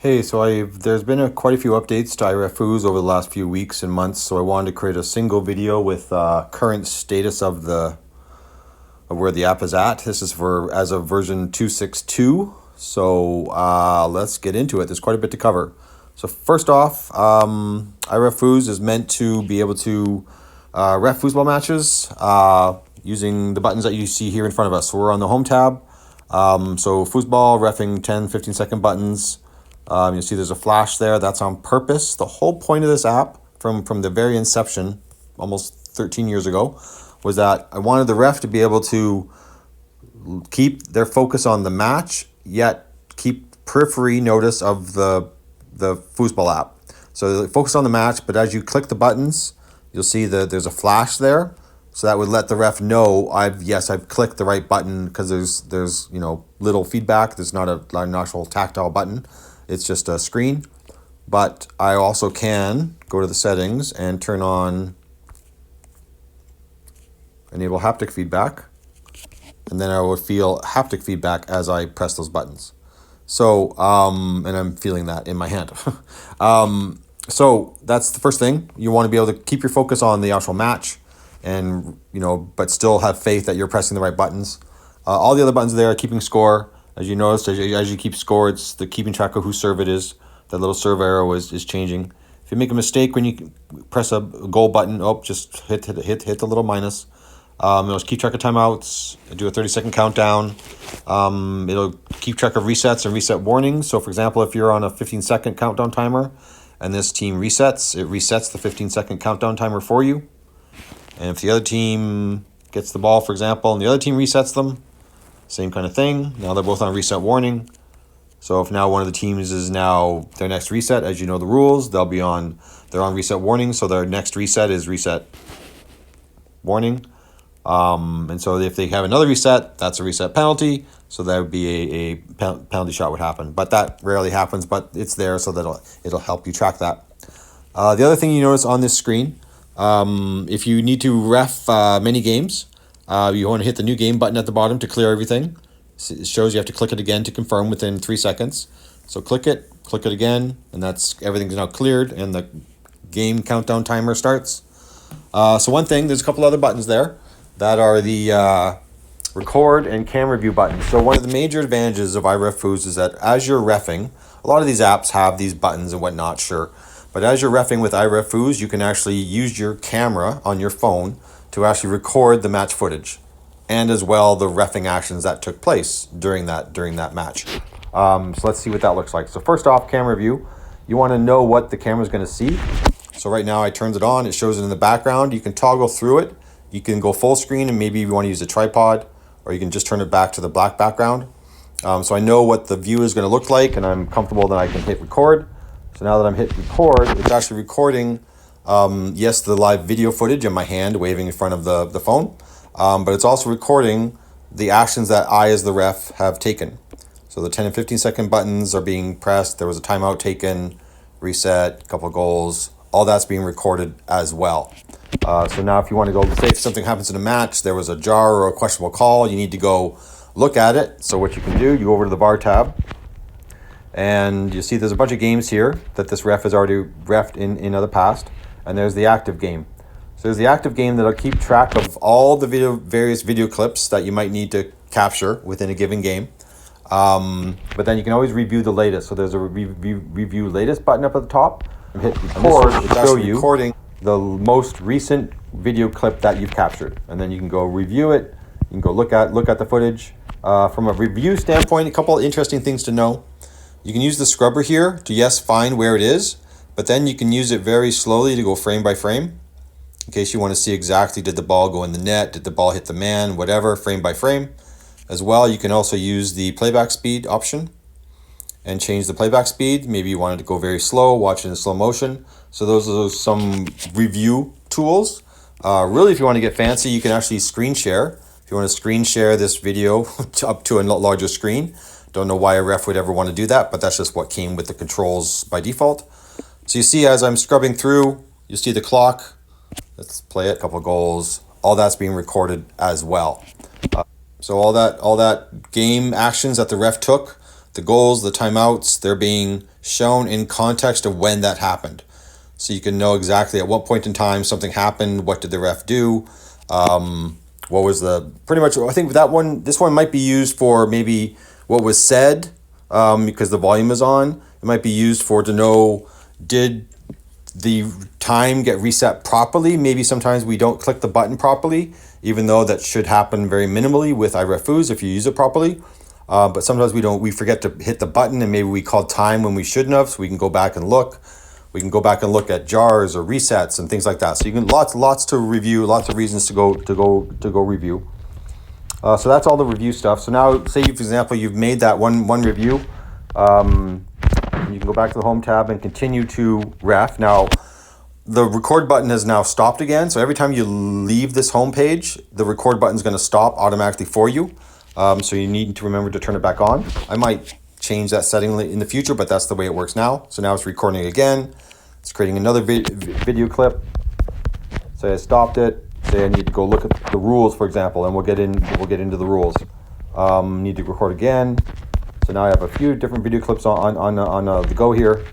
Hey, there's been quite a few updates to iRefFoos over the last few weeks and months, so I wanted to create a single video with current status of where the app is at. This is for as of version 2.6.2. So let's get into it. There's quite a bit to cover. So first off, iRefFoos is meant to be able to ref foosball matches using the buttons that you see here in front of us. So we're on the home tab. So foosball, reffing 10, 15-second buttons. You'll see there's a flash there. That's on purpose. The whole point of this app from the very inception, almost 13 years ago, was that I wanted the ref to be able to keep their focus on the match, yet keep periphery notice of the foosball app. So they focus on the match, but as you click the buttons, you'll see that there's a flash there. So that would let the ref know I've clicked the right button, because there's little feedback. There's not an actual tactile button. It's just a screen. But I also can go to the settings and turn on enable haptic feedback, and then I will feel haptic feedback as I press those buttons. So and I'm feeling that in my hand. So that's the first thing. You want to be able to keep your focus on the actual match, and but still have faith that you're pressing the right buttons. All the other buttons there are keeping score. As you notice, as you keep score, it's the keeping track of whose serve it is. That little serve arrow is changing. If you make a mistake when you press a goal button, just hit the little minus. It'll keep track of timeouts, do a 30-second countdown. It'll keep track of resets and reset warnings. So for example, if you're on a 15-second countdown timer and this team resets, it resets the 15-second countdown timer for you. And if the other team gets the ball, for example, and the other team resets them, same kind of thing. Now they're both on reset warning. So if now one of the teams is now their next reset, as you know the rules, they're on reset warning. So their next reset is reset warning. And so if they have another reset, that's a reset penalty. So that would be a penalty shot would happen. But that rarely happens, but it's there, so that it'll help you track that. The other thing you notice on this screen, if you need to ref many games, you want to hit the new game button at the bottom to clear everything. It shows you have to click it again to confirm within 3 seconds. So click it again, and everything's now cleared, and the game countdown timer starts. So one thing, there's a couple other buttons there that are the record and camera view buttons. So one of the major advantages of iRefFoos is that as you're reffing, a lot of these apps have these buttons and whatnot, sure. But as you're reffing with iRefFoos, you can actually use your camera on your phone to actually record the match footage, and as well the reffing actions that took place during that match. So let's see what that looks like. So first off, camera view, you want to know what the camera is going to see. So right now I turned it on, it shows it in the background. You can toggle through it. You can go full screen, and maybe you want to use a tripod, or you can just turn it back to the black background. So I know what the view is going to look like, and I'm comfortable that I can hit record. So now that I'm hit record, it's actually recording the live video footage of my hand waving in front of the phone, but it's also recording the actions that I, as the ref, have taken. So the 10 and 15-second buttons are being pressed. There was a timeout taken, reset, a couple of goals. All that's being recorded as well. So now if you want to go, say if something happens in a match, there was a jar or a questionable call, you need to go look at it. So what you can do, you go over to the VAR tab, and you see there's a bunch of games here that this ref has already reffed in the past. And there's the active game. So there's the active game that'll keep track of all the various video clips that you might need to capture within a given game. But then you can always review the latest. So there's a review latest button up at the top. And hit record to show you recording the most recent video clip that you've captured. And then you can go review it. You can go look at the footage. From a review standpoint, a couple of interesting things to know. You can use the scrubber here to find where it is. But then you can use it very slowly to go frame by frame, in case you want to see exactly, did the ball go in the net, did the ball hit the man, whatever, frame by frame. As well, you can also use the playback speed option and change the playback speed. Maybe you wanted to go very slow, watch it in slow motion. So those are some review tools. Really, if you want to get fancy, you can actually screen share. If you want to screen share this video up to a larger screen. Don't know why a ref would ever want to do that, but that's just what came with the controls by default. So you see, as I'm scrubbing through, you see the clock. Let's play it, a couple of goals. All that's being recorded as well. So all that game actions that the ref took, the goals, the timeouts, they're being shown in context of when that happened. So you can know exactly at what point in time something happened, what did the ref do, what was pretty much, I think this one might be used for maybe what was said, because the volume is on. It might be used to know, did the time get reset properly? Maybe sometimes we don't click the button properly, even though that should happen very minimally with iRefFoos if you use it properly. But sometimes we forget to hit the button, and maybe we called time when we shouldn't have, so we can go back and look. We can go back and look at jars or resets and things like that. So you can lots to review, lots of reasons to go review. So that's all the review stuff. So now, say for example you've made that one review, you can go back to the home tab and continue to ref. Now, the record button has now stopped again. So every time you leave this home page, the record button is going to stop automatically for you. So you need to remember to turn it back on. I might change that setting in the future, but that's the way it works now. So now it's recording again. It's creating another video clip. Say I stopped it. Say I need to go look at the rules, for example, and we'll get into the rules. Need to record again. So now I have a few different video clips on the go here.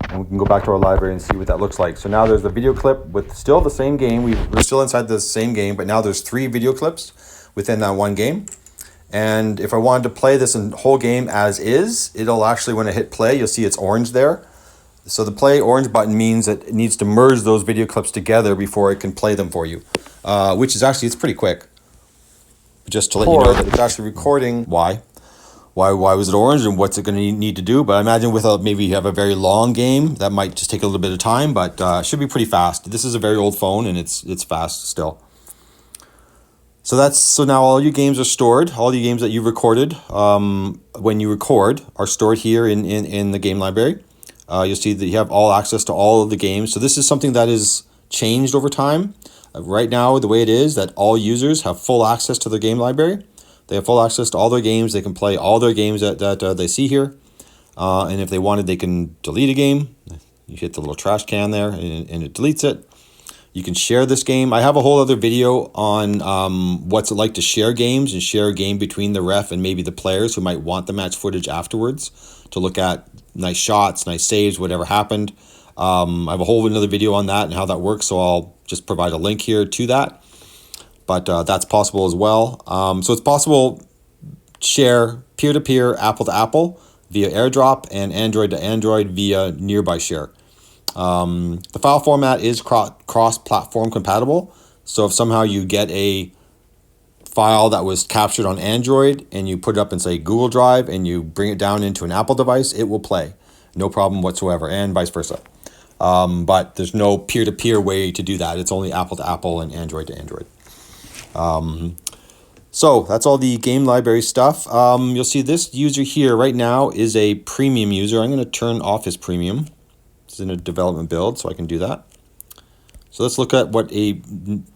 And we can go back to our library and see what that looks like. So now there's the video clip with still the same game. We're still inside the same game, but now there's 3 video clips within that one game. And if I wanted to play this whole game as is, it'll actually, when I hit play, you'll see it's orange there. So the play orange button means that it needs to merge those video clips together before it can play them for you, which is actually, it's pretty quick. Just to let you know that it's actually recording. Why was it orange and what's it going to need to do? But I imagine maybe you have a very long game, that might just take a little bit of time, but it should be pretty fast. This is a very old phone and it's fast still. So now all your games are stored. All the games that you recorded when you record are stored here in the game library. You'll see that you have all access to all of the games. So this is something that is changed over time. Right now, the way it is, that all users have full access to their game library. They have full access to all their games. They can play all their games that they see here. And if they wanted, they can delete a game. You hit the little trash can there and it deletes it. You can share this game. I have a whole other video on what's it like to share games and share a game between the ref and maybe the players who might want the match footage afterwards to look at nice shots, nice saves, whatever happened. I have a whole another video on that and how that works, so I'll just provide a link here to that. But that's possible as well. So it's possible share peer-to-peer, Apple-to-Apple via AirDrop and Android-to-Android via Nearby Share. The file format is cross-platform compatible. So if somehow you get a file that was captured on Android and you put it up in, say, Google Drive and you bring it down into an Apple device, it will play. No problem whatsoever, and vice versa. But there's no peer-to-peer way to do that. It's only Apple-to-Apple and Android-to-Android. So that's all the game library stuff. You'll see this user here right now is a premium user. I'm going to turn off his premium. It's in a development build, so I can do that. So let's look at what a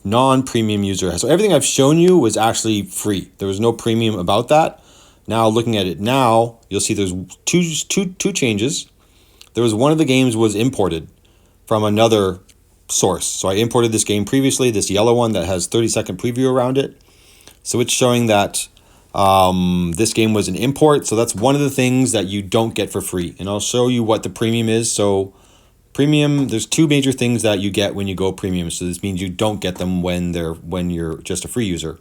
non-premium user has. So everything I've shown you was actually free. There was no premium about that. Now looking at it now, you'll see there's two changes. There was one of the games was imported from another source. So I imported this game previously, this yellow one that has 30-second preview around it. So it's showing that this game was an import. So that's one of the things that you don't get for free. And I'll show you what the premium is. So premium, there's 2 major things that you get when you go premium. So this means you don't get them when you're just a free user.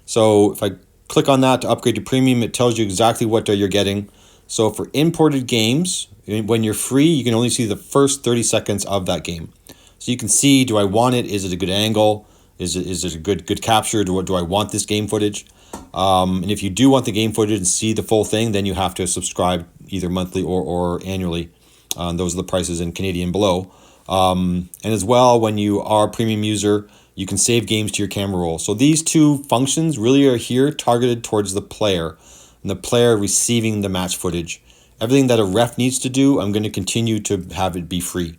So if I click on that to upgrade to premium, it tells you exactly what you're getting. So for imported games, when you're free, you can only see the first 30 seconds of that game. So you can see, do I want it? Is it a good angle? Is it a good capture? Do I want this game footage? And if you do want the game footage and see the full thing, then you have to subscribe either monthly or annually. Those are the prices in Canadian below. And as well, when you are a premium user, you can save games to your camera roll. So these 2 functions really are here targeted towards the player and the player receiving the match footage. Everything that a ref needs to do, I'm going to continue to have it be free.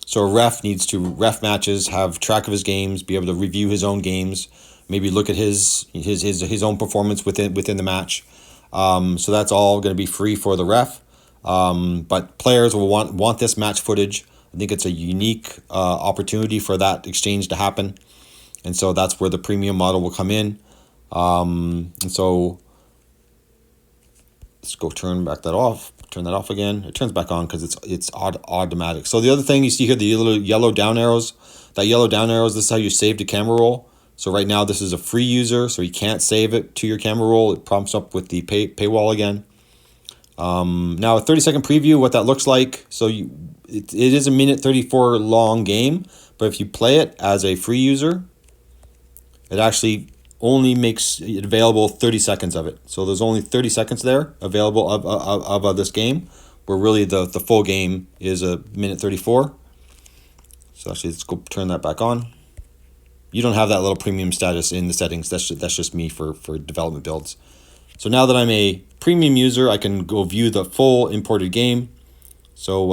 So a ref needs to ref matches, have track of his games, be able to review his own games, maybe look at his own performance within the match. So that's all going to be free for the ref. But players will want this match footage. I think it's a unique opportunity for that exchange to happen. And so that's where the premium model will come in. And so Let's go turn that off again. It turns back on because it's automatic. So the other thing you see here, the little yellow down arrows, this is how you save the camera roll. So right now this is a free user, so you can't save it to your camera roll. It prompts up with the paywall again. Now a 30-second preview, what that looks like. So it is a minute 34 long game, but if you play it as a free user, it actually only makes it available 30 seconds of it. So there's only 30 seconds there available of this game, where really the full game is a minute 34. So actually, let's go turn that back on. You don't have that little premium status in the settings. That's just me for development builds. So now that I'm a premium user, I can go view the full imported game. So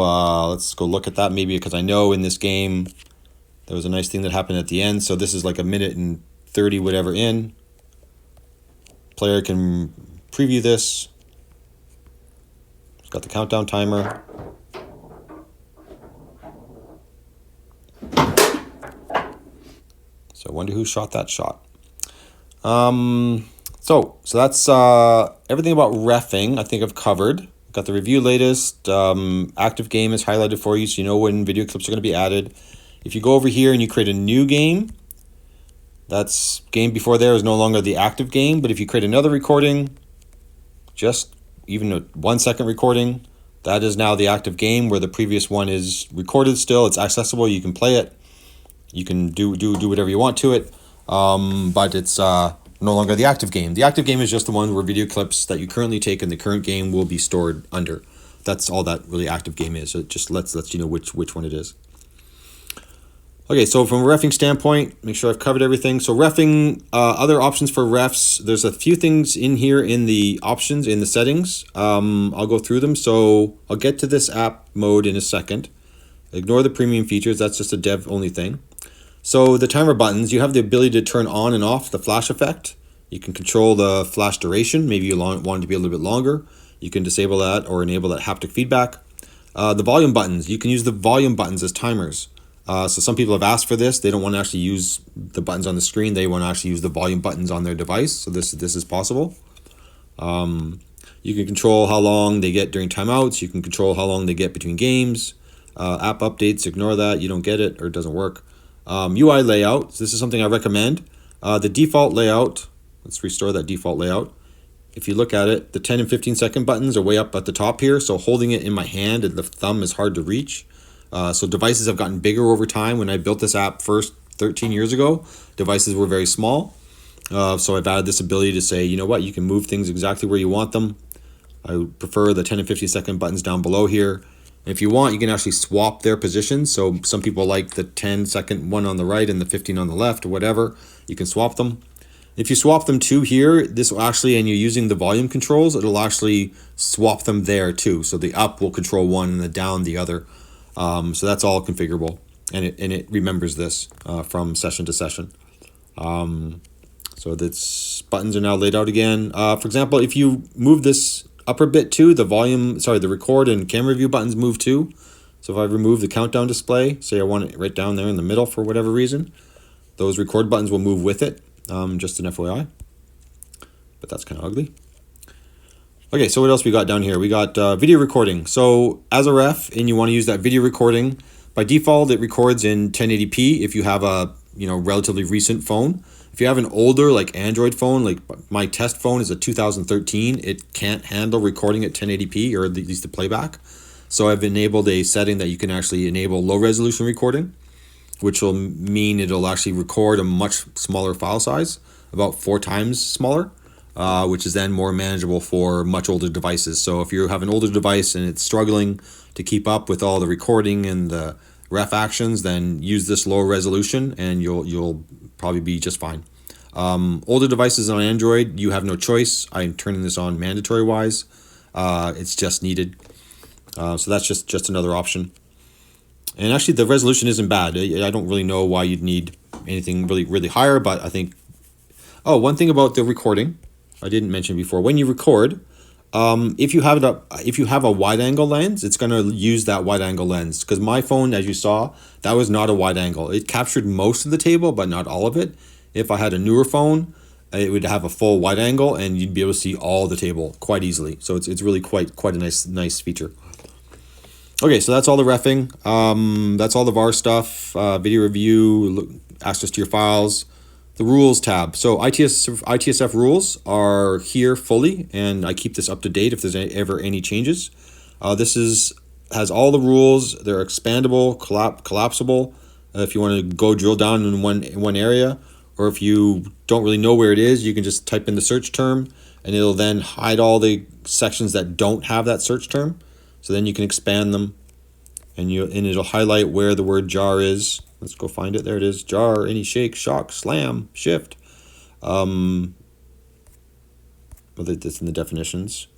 let's go look at that, maybe because I know in this game there was a nice thing that happened at the end. So this is like a minute and 30 whatever in. Player can preview this. It's got the countdown timer. So I wonder who shot that shot. So that's everything about reffing. I think I've covered. Got the review latest. Active game is highlighted for you, so you know when video clips are going to be added. If you go over here and you create a new game, that's game before there is no longer the active game. But if you create another recording, just even a 1 second recording, that is now the active game, where the previous one is recorded still. It's accessible. You can play it. You can do whatever you want to it. But it's no longer the active game. The active game is just the one where video clips that you currently take in the current game will be stored under. That's all that really active game is. It just lets you know which one it is. Okay, so from a reffing standpoint, make sure I've covered everything. So reffing, other options for refs, there's a few things in here in the options, in the settings. I'll go through them. So I'll get to this app mode in a second. Ignore the premium features, that's just a dev only thing. So the timer buttons, you have the ability to turn on and off the flash effect. You can control the flash duration. Maybe you want it to be a little bit longer. You can disable that or enable that haptic feedback. The volume buttons, you can use the volume buttons as timers. So some people have asked for this. They don't want to actually use the buttons on the screen. They want to actually use the volume buttons on their device. So this is possible. You can control how long they get during timeouts. You can control how long they get between games. App updates, ignore that. You don't get it or it doesn't work. UI layout. So this is something I recommend. The default layout. Let's restore that default layout. If you look at it, the 10 and 15 second buttons are way up at the top here. So holding it in my hand and the thumb is hard to reach. So devices have gotten bigger over time. When I built this app first 13 years ago, devices were very small. So I've added this ability to say, you know what, you can move things exactly where you want them. I prefer the 10 and 15 second buttons down below here. And if you want, you can actually swap their positions. So some people like the 10 second one on the right and the 15 on the left or whatever. You can swap them. If you swap them to here, this will actually, and you're using the volume controls, it'll actually swap them there too. So the up will control one and the down the other. So that's all configurable, and it remembers this from session to session. So that's buttons are now laid out again. For example, if you move this upper bit too, the record and camera view buttons move too. So if I remove the countdown display, say I want it right down there in the middle for whatever reason, those record buttons will move with it. Just an FYI, but that's kind of ugly. Okay, so what else we got down here? We got video recording. So as a ref and you want to use that video recording, by default it records in 1080p if you have a relatively recent phone. If you have an older like Android phone, like my test phone is a 2013, it can't handle recording at 1080p or at least the playback. So I've enabled a setting that you can actually enable low resolution recording, which will mean it'll actually record a much smaller file size, about 4 times smaller. Which is then more manageable for much older devices. So if you have an older device and it's struggling to keep up with all the recording and the ref actions, then use this low resolution and you'll probably be just fine. Older devices on Android, you have no choice. I'm turning this on mandatory wise. It's just needed. So that's just another option. And actually the resolution isn't bad. I don't really know why you'd need anything really higher, but I think, one thing about the recording, I didn't mention before, when you record, if you have a wide angle lens, it's going to use that wide angle lens, because my phone, as you saw, that was not a wide angle. It captured most of the table, but not all of it. If I had a newer phone it would have a full wide angle, and you'd be able to see all the table quite easily. So it's really quite a nice feature. Okay, so that's all the reffing. That's all the VAR stuff. Video review, access to your files. The rules tab. So ITSF rules are here fully, and I keep this up to date if there's ever any changes. This has all the rules. They're expandable, collapsible. If you want to go drill down in one area, or if you don't really know where it is, you can just type in the search term, and it'll then hide all the sections that don't have that search term. So then you can expand them, and it'll highlight where the word jar is. Let's go find it. There it is. Jar, any shake, shock, slam, shift. Well, that's in the definitions.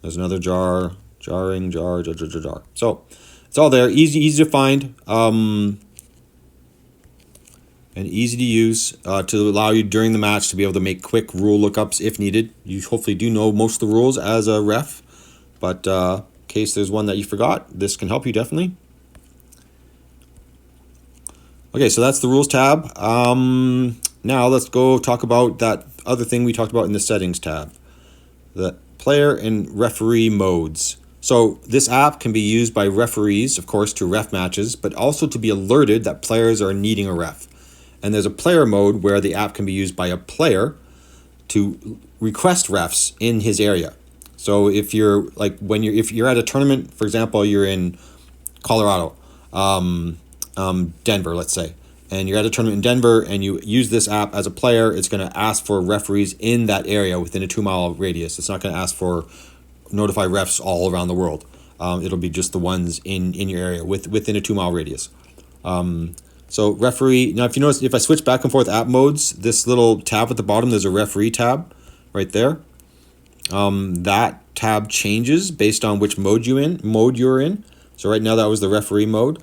There's another jar, jarring, jar. So it's all there. Easy to find. And easy to use to allow you during the match to be able to make quick rule lookups if needed. You hopefully do know most of the rules as a ref, but in case there's one that you forgot, this can help you definitely. Okay, so that's the rules tab. Now let's go talk about that other thing we talked about in the settings tab, the player and referee modes. So this app can be used by referees, of course, to ref matches, but also to be alerted that players are needing a ref. And there's a player mode where the app can be used by a player to request refs in his area. So if you're if you're at a tournament, for example, you're in Colorado, Denver, let's say, and you're at a tournament in Denver and you use this app as a player, it's going to ask for referees in that area within a 2-mile radius. It's not going to ask for notify refs all around the world. It'll be just the ones in your area within a 2-mile radius. So referee, now if you notice, if I switch back and forth app modes, this little tab at the bottom, there's a referee tab right there. That tab changes based on which mode you're in. So right now that was the referee mode.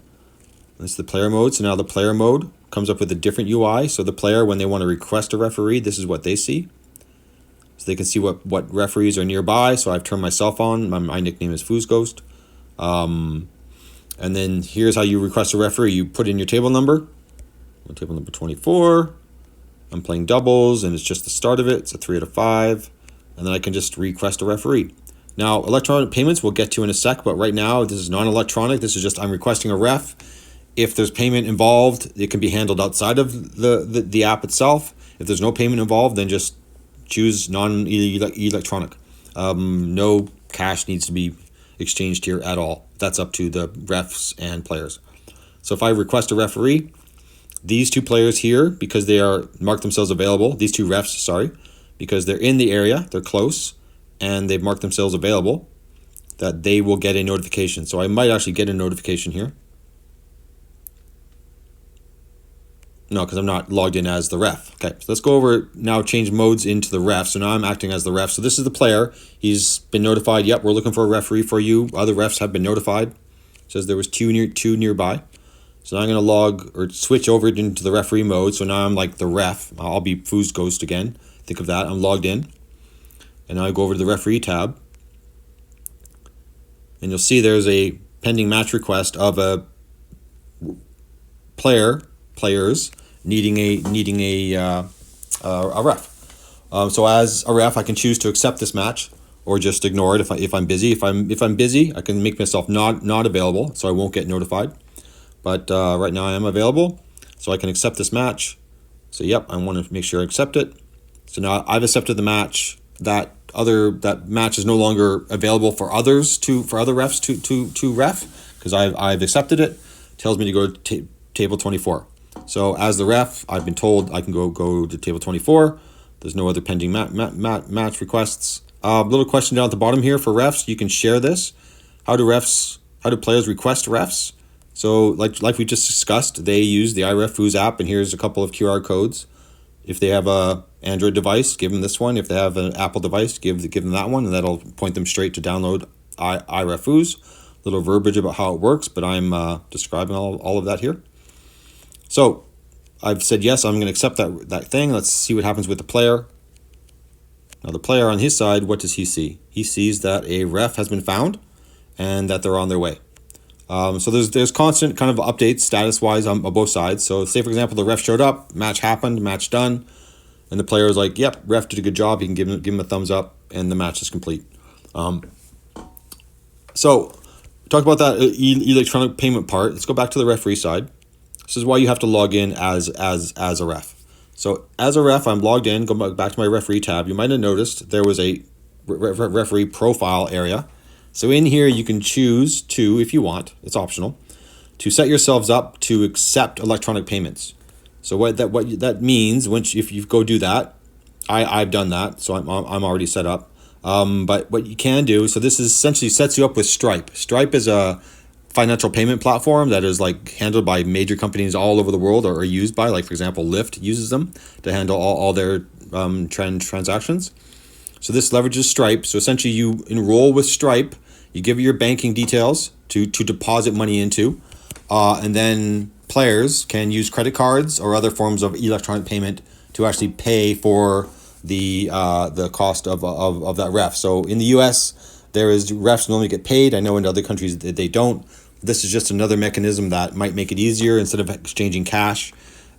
This is the player mode. So now the player mode comes up with a different UI. So the player, when they want to request a referee, this is what they see. So they can see what referees are nearby. So I've turned myself on. My nickname is Foos Ghost. And then here's how you request a referee. You put in your table number. Table number 24. I'm playing doubles, and it's just the start of it. It's a 3 out of 5. And then I can just request a referee. Now, electronic payments we'll get to in a sec, but right now this is non-electronic. This is just I'm requesting a ref. If there's payment involved, it can be handled outside of the app itself. If there's no payment involved, then just choose non-electronic. No cash needs to be exchanged here at all. That's up to the refs and players. So if I request a referee, these two players here, because they are marked themselves available, these two refs, sorry, because they're in the area, they're close, and they've marked themselves available, that they will get a notification. So I might actually get a notification here. No, because I'm not logged in as the ref. Okay, so let's go over now, change modes into the ref. So now I'm acting as the ref. So this is the player. He's been notified. Yep, we're looking for a referee for you. Other refs have been notified. It says there was two nearby. So now I'm going to log or switch over into the referee mode. So now I'm like the ref. I'll be Foos Ghost again. Think of that. I'm logged in. And now I go over to the referee tab. And you'll see there's a pending match request of a players needing a ref. So as a ref, I can choose to accept this match or just ignore it if I'm busy. If I'm busy, I can make myself not available, so I won't get notified. But right now I am available, so I can accept this match. So yep, I want to make sure I accept it. So now I've accepted the match. That match is no longer available for other refs to ref because I've accepted it. Tells me to go to table 24. So as the ref, I've been told I can go to table 24. There's no other pending match requests. Little question down at the bottom here for refs. You can share this. How do players request refs? So like we just discussed, they use the iRefFoos app, and here's a couple of QR codes. If they have a Android device, give them this one. If they have an Apple device, give them that one, and that'll point them straight to download iRefFoos. Little verbiage about how it works, but I'm describing all of that here. So I've said yes, I'm going to accept that thing. Let's see what happens with the player. Now the player on his side, what does he see? He sees that a ref has been found and that they're on their way. So there's constant kind of updates status-wise on both sides. So say, for example, the ref showed up, match happened, match done. and the player is like, yep, ref did a good job, you can give him a thumbs up, and the match is complete. So talk about that electronic payment part. Let's go back to the referee side. This is why you have to log in as a ref. So as a ref, I'm logged in. Go back to my referee tab. You might have noticed there was a referee profile area. So in here, you can choose to, if you want, it's optional, to set yourselves up to accept electronic payments. So what that means, if you go do that, I've done that, so I'm already set up. But what you can do, so this is essentially sets you up with Stripe. Stripe is a financial payment platform that is like handled by major companies all over the world, or used by, like for example, Lyft uses them to handle all their transactions. So this leverages Stripe. So essentially you enroll with Stripe, you give your banking details to deposit money into, and then players can use credit cards or other forms of electronic payment to actually pay for the cost of that ref. So in the US, there is refs normally get paid. I know in other countries they don't. This is just another mechanism that might make it easier. Instead of exchanging cash,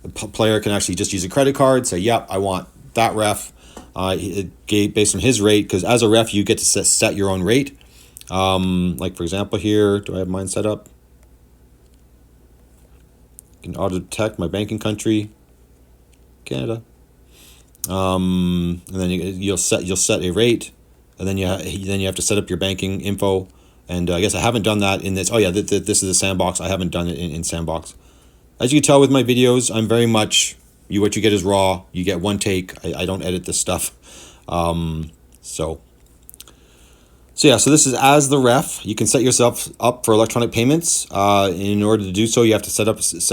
a player can actually just use a credit card, say, yep, I want that ref based on his rate, because as a ref, you get to set your own rate. Like for example here, do I have mine set up? You can auto detect my banking country, Canada. And then you'll set a rate, and then you have to set up your banking info. And I guess I haven't done that in this. Oh yeah, this is a sandbox. I haven't done it in sandbox. As you can tell with my videos, I'm very much what you get is raw. You get one take. I don't edit this stuff. So this is as the ref. You can set yourself up for electronic payments. In order to do so, you have to set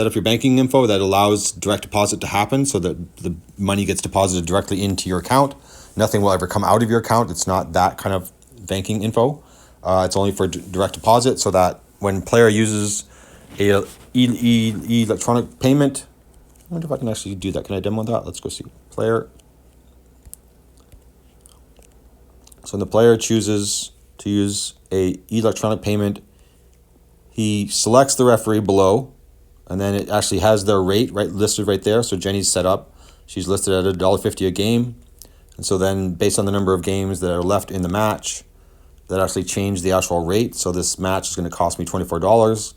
up your banking info that allows direct deposit to happen, so that the money gets deposited directly into your account. Nothing will ever come out of your account. It's not that kind of banking info. It's only for direct deposit, so that when player uses a electronic payment, I wonder if I can actually do that. Can I demo that? Let's go see. Player. So when the player chooses to use a electronic payment, he selects the referee below, and then it actually has their rate listed right there. So Jenny's set up. She's listed at $1.50 a game. And so then based on the number of games that are left in the match, that actually change the actual rate. So this match is going to cost me $24.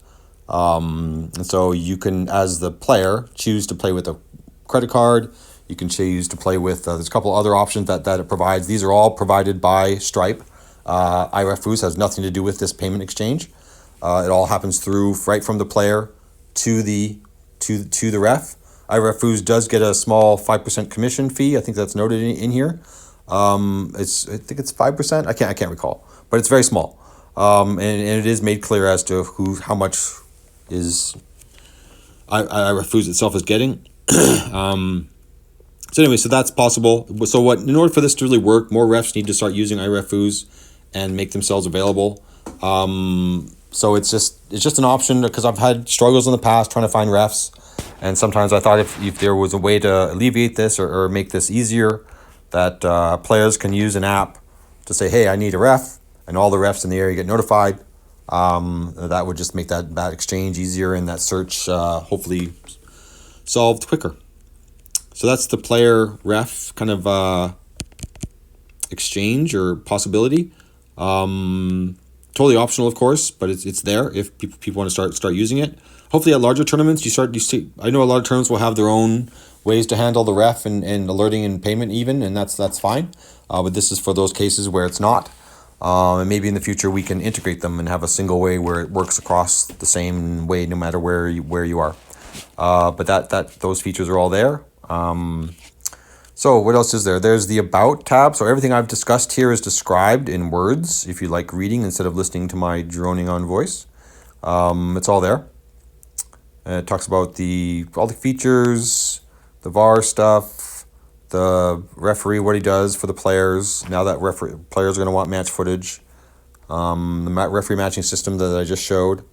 And so you can, as the player, choose to play with a credit card. You can choose to play with, there's a couple other options that it provides. These are all provided by Stripe. iRefFoos has nothing to do with this payment exchange. It all happens right from the player to the ref. iRefFoos does get a small 5% commission fee. I think that's noted in here. I think it's 5%. I can't recall, but it's very small. And it is made clear as to how much is iRefFoos itself is getting. So anyway, so that's possible. So in order for this to really work, more refs need to start using iRefFoos and make themselves available. So it's just an option, because I've had struggles in the past trying to find refs, and sometimes I thought if there was a way to alleviate this or make this easier, that players can use an app to say, hey, I need a ref, and all the refs in the area get notified. That would just make that exchange easier, and that search hopefully solved quicker. So that's the player ref kind of exchange or possibility. Totally optional, of course, but it's there if people want to start using it. Hopefully at larger tournaments, you see, I know a lot of tournaments will have their own ways to handle the ref and alerting and payment even, and that's fine. But this is for those cases where it's not. And maybe in the future we can integrate them and have a single way where it works across the same way no matter where you are. But those features are all there. So what else is there? There's the About tab. So everything I've discussed here is described in words if you like reading instead of listening to my droning on voice. It's all there. It talks about all the features, the VAR stuff, the referee, what he does for the players. Now that players are going to want match footage. The referee matching system that I just showed.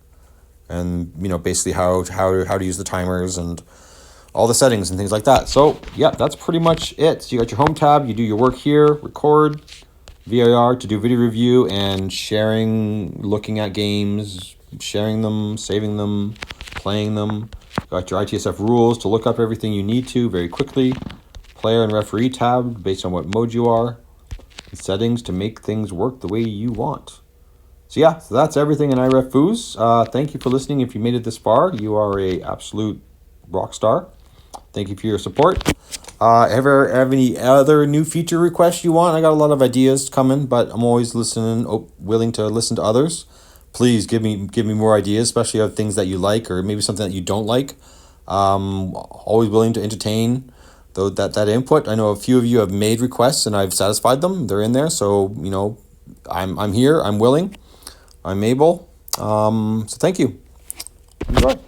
And, basically how to use the timers and all the settings and things like that. So, yeah, that's pretty much it. So you got your home tab, you do your work here, record, VAR to do video review and sharing, looking at games, sharing them, saving them, playing them. Got your ITSF rules to look up everything you need to very quickly. player and referee tab based on what mode you are, and settings to make things work the way you want. So yeah, so that's everything in iRefFoos. Thank you for listening. If you made it this far, you are a absolute rock star. Thank you for your support. Ever have any other new feature requests you want? I got a lot of ideas coming, but I'm always listening, willing to listen to others. Please give me more ideas, especially of things that you like or maybe something that you don't like. Always willing to entertain that input. I know a few of you have made requests and I've satisfied them. They're in there, so I'm here. I'm willing. I'm able. So thank you. Enjoy.